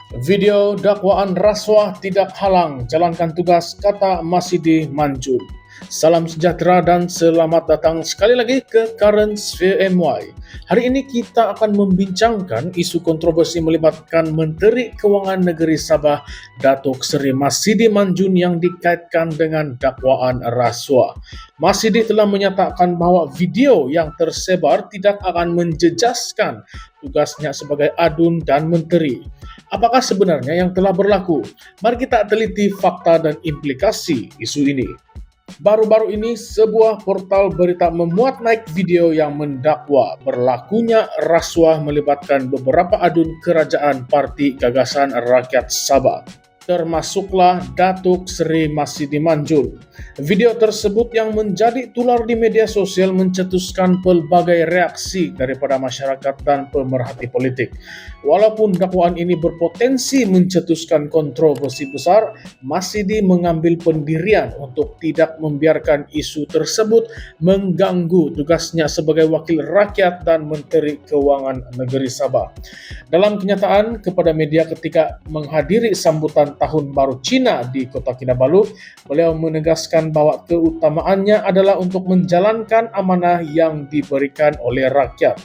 Video dakwaan rasuah tidak halang jalankan tugas, kata Masidi Manjul. Salam sejahtera dan selamat datang sekali lagi ke Currents VMY. Hari ini kita akan membincangkan isu kontroversi melibatkan Menteri Keuangan Negeri Sabah, Datuk Seri Masidi Manjul yang dikaitkan dengan dakwaan rasuah. Masidi telah menyatakan bahwa video yang tersebar tidak akan menjejaskan tugasnya sebagai adun dan menteri. Apakah sebenarnya yang telah berlaku? Mari kita teliti fakta dan implikasi isu ini. Baru-baru ini, sebuah portal berita memuat naik video yang mendakwa berlakunya rasuah melibatkan beberapa adun kerajaan Parti Gagasan Rakyat Sabah, termasuklah Datuk Seri Masidi Manjul. Video tersebut yang menjadi tular di media sosial mencetuskan pelbagai reaksi daripada masyarakat dan pemerhati politik. Walaupun dakwaan ini berpotensi mencetuskan kontroversi besar, Masidi mengambil pendirian untuk tidak membiarkan isu tersebut mengganggu tugasnya sebagai wakil rakyat dan Menteri Keuangan Negeri Sabah. Dalam kenyataan kepada media ketika menghadiri sambutan Tahun Baru Cina di Kota Kinabalu, beliau menegaskan bahwa keutamaannya adalah untuk menjalankan amanah yang diberikan oleh rakyat.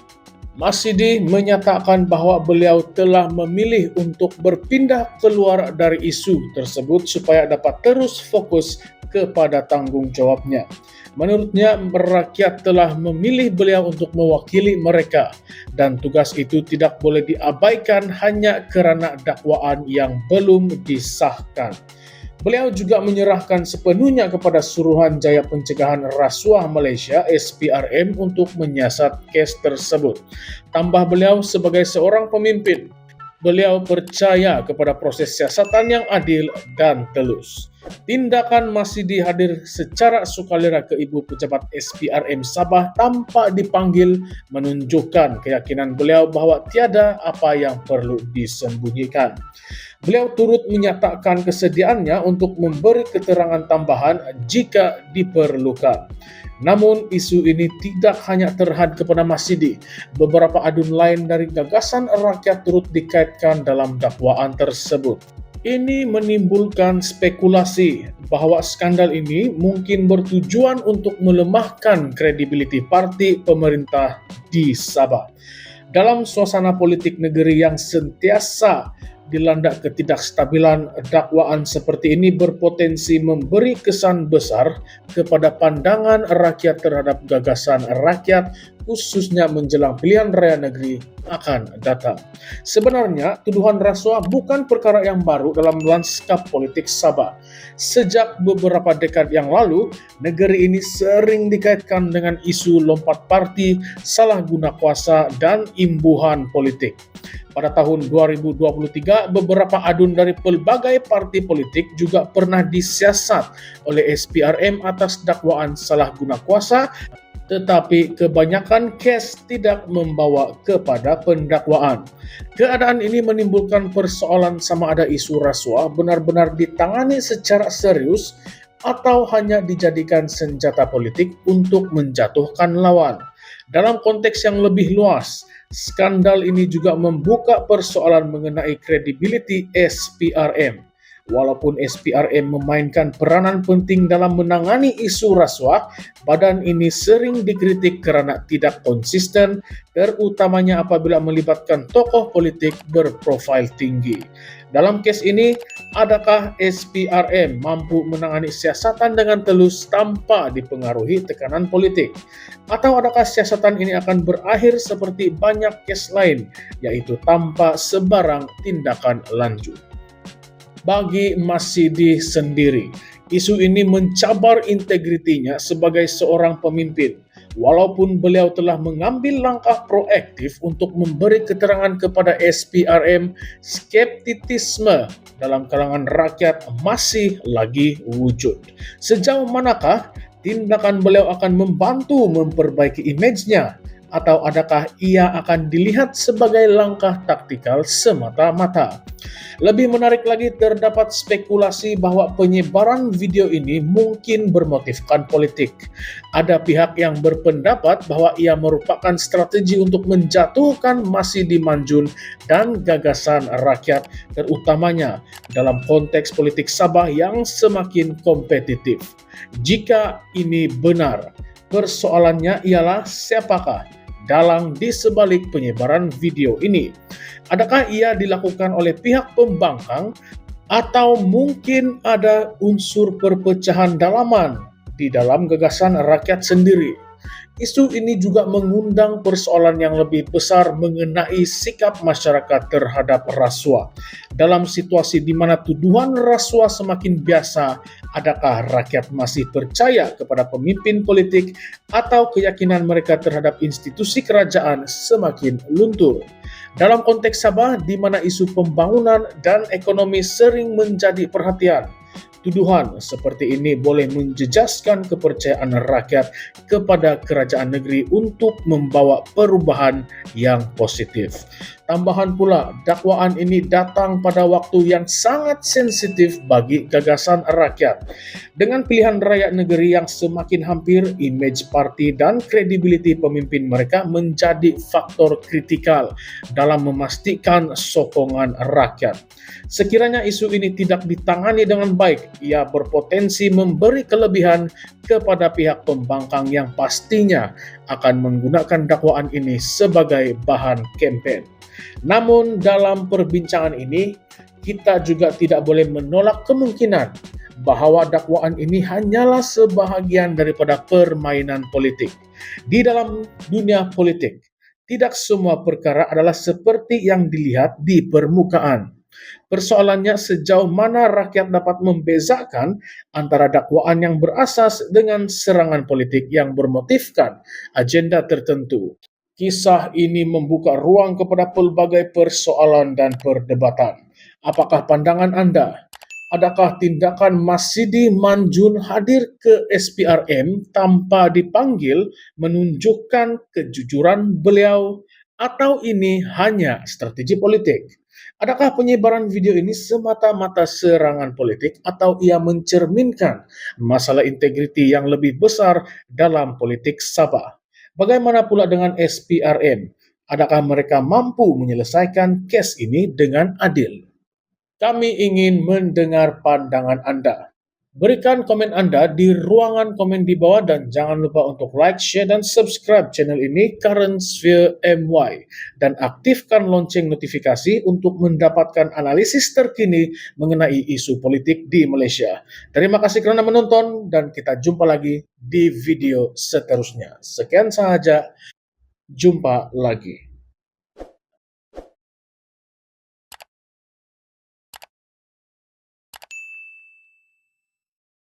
Masidi menyatakan bahwa beliau telah memilih untuk berpindah keluar dari isu tersebut supaya dapat terus fokus kepada tanggung jawabnya. Menurutnya, rakyat telah memilih beliau untuk mewakili mereka dan tugas itu tidak boleh diabaikan hanya kerana dakwaan yang belum disahkan. Beliau juga menyerahkan sepenuhnya kepada Suruhanjaya Pencegahan Rasuah Malaysia SPRM untuk menyiasat kes tersebut. Tambah beliau, sebagai seorang pemimpin, beliau percaya kepada proses siasatan yang adil dan telus. Tindakan Masidi hadir secara sukarela ke Ibu Pejabat SPRM Sabah tanpa dipanggil menunjukkan keyakinan beliau bahwa tiada apa yang perlu disembunyikan. Beliau turut menyatakan kesediaannya untuk memberi keterangan tambahan jika diperlukan. Namun isu ini tidak hanya terhad kepada Masidi. Beberapa adun lain dari Gagasan Rakyat turut dikaitkan dalam dakwaan tersebut. Ini menimbulkan spekulasi bahwa skandal ini mungkin bertujuan untuk melemahkan kredibiliti parti pemerintah di Sabah. Dalam suasana politik negeri yang sentiasa dilanda ketidakstabilan, dakwaan seperti ini berpotensi memberi kesan besar kepada pandangan rakyat terhadap gagasan rakyat, khususnya menjelang pilihan raya negeri akan datang. Sebenarnya, tuduhan rasuah bukan perkara yang baru dalam lanskap politik Sabah. Sejak beberapa dekad yang lalu, negeri ini sering dikaitkan dengan isu lompat parti, salah guna kuasa, dan imbuhan politik. Pada tahun 2023, beberapa adun dari pelbagai parti politik juga pernah disiasat oleh SPRM atas dakwaan salah guna kuasa, tetapi kebanyakan kes tidak membawa kepada pendakwaan. Keadaan ini menimbulkan persoalan sama ada isu rasuah benar-benar ditangani secara serius atau hanya dijadikan senjata politik untuk menjatuhkan lawan. Dalam konteks yang lebih luas, skandal ini juga membuka persoalan mengenai kredibiliti SPRM. Walaupun SPRM memainkan peranan penting dalam menangani isu rasuah, badan ini sering dikritik kerana tidak konsisten, terutamanya apabila melibatkan tokoh politik berprofil tinggi. Dalam kes ini, adakah SPRM mampu menangani siasatan dengan telus tanpa dipengaruhi tekanan politik? Atau adakah siasatan ini akan berakhir seperti banyak kes lain, yaitu tanpa sebarang tindakan lanjut? Bagi Masidi sendiri, isu ini mencabar integritinya sebagai seorang pemimpin. Walaupun beliau telah mengambil langkah proaktif untuk memberi keterangan kepada SPRM, skeptisisme dalam kalangan rakyat masih lagi wujud. Sejauh manakah tindakan beliau akan membantu memperbaiki imejnya atau adakah ia akan dilihat sebagai langkah taktikal semata-mata? Lebih menarik lagi, terdapat spekulasi bahwa penyebaran video ini mungkin bermotifkan politik. Ada pihak yang berpendapat bahwa ia merupakan strategi untuk menjatuhkan Masidi Manjun dan gagasan rakyat, terutamanya dalam konteks politik Sabah yang semakin kompetitif. Jika ini benar, persoalannya ialah siapakah dalang di sebalik penyebaran video ini. Adakah ia dilakukan oleh pihak pembangkang atau mungkin ada unsur perpecahan dalaman di dalam gagasan rakyat sendiri? Isu ini juga mengundang persoalan yang lebih besar mengenai sikap masyarakat terhadap rasuah. Dalam situasi di mana tuduhan rasuah semakin biasa, adakah rakyat masih percaya kepada pemimpin politik atau keyakinan mereka terhadap institusi kerajaan semakin luntur? Dalam konteks Sabah, di mana isu pembangunan dan ekonomi sering menjadi perhatian, tuduhan seperti ini boleh menjejaskan kepercayaan rakyat kepada kerajaan negeri untuk membawa perubahan yang positif. Tambahan pula, dakwaan ini datang pada waktu yang sangat sensitif bagi gagasan rakyat. Dengan pilihan rakyat negeri yang semakin hampir, image parti dan kredibiliti pemimpin mereka menjadi faktor kritikal dalam memastikan sokongan rakyat. Sekiranya isu ini tidak ditangani dengan baik, ia berpotensi memberi kelebihan kepada pihak pembangkang yang pastinya akan menggunakan dakwaan ini sebagai bahan kampanye. Namun dalam perbincangan ini, kita juga tidak boleh menolak kemungkinan bahwa dakwaan ini hanyalah sebahagian daripada permainan politik. Di dalam dunia politik, tidak semua perkara adalah seperti yang dilihat di permukaan. Persoalannya sejauh mana rakyat dapat membezakan antara dakwaan yang berasas dengan serangan politik yang bermotifkan agenda tertentu. Kisah ini membuka ruang kepada pelbagai persoalan dan perdebatan. Apakah pandangan Anda? Adakah tindakan Masidi Manjun hadir ke SPRM tanpa dipanggil menunjukkan kejujuran beliau, atau ini hanya strategi politik? Adakah penyebaran video ini semata-mata serangan politik atau ia mencerminkan masalah integriti yang lebih besar dalam politik Sabah? Bagaimana pula dengan SPRM? Adakah mereka mampu menyelesaikan kes ini dengan adil? Kami ingin mendengar pandangan Anda. Berikan komen Anda di ruangan komen di bawah dan jangan lupa untuk like, share, dan subscribe channel ini Current Sphere MY dan aktifkan lonceng notifikasi untuk mendapatkan analisis terkini mengenai isu politik di Malaysia. Terima kasih kerana menonton dan kita jumpa lagi di video seterusnya. Sekian sahaja, jumpa lagi.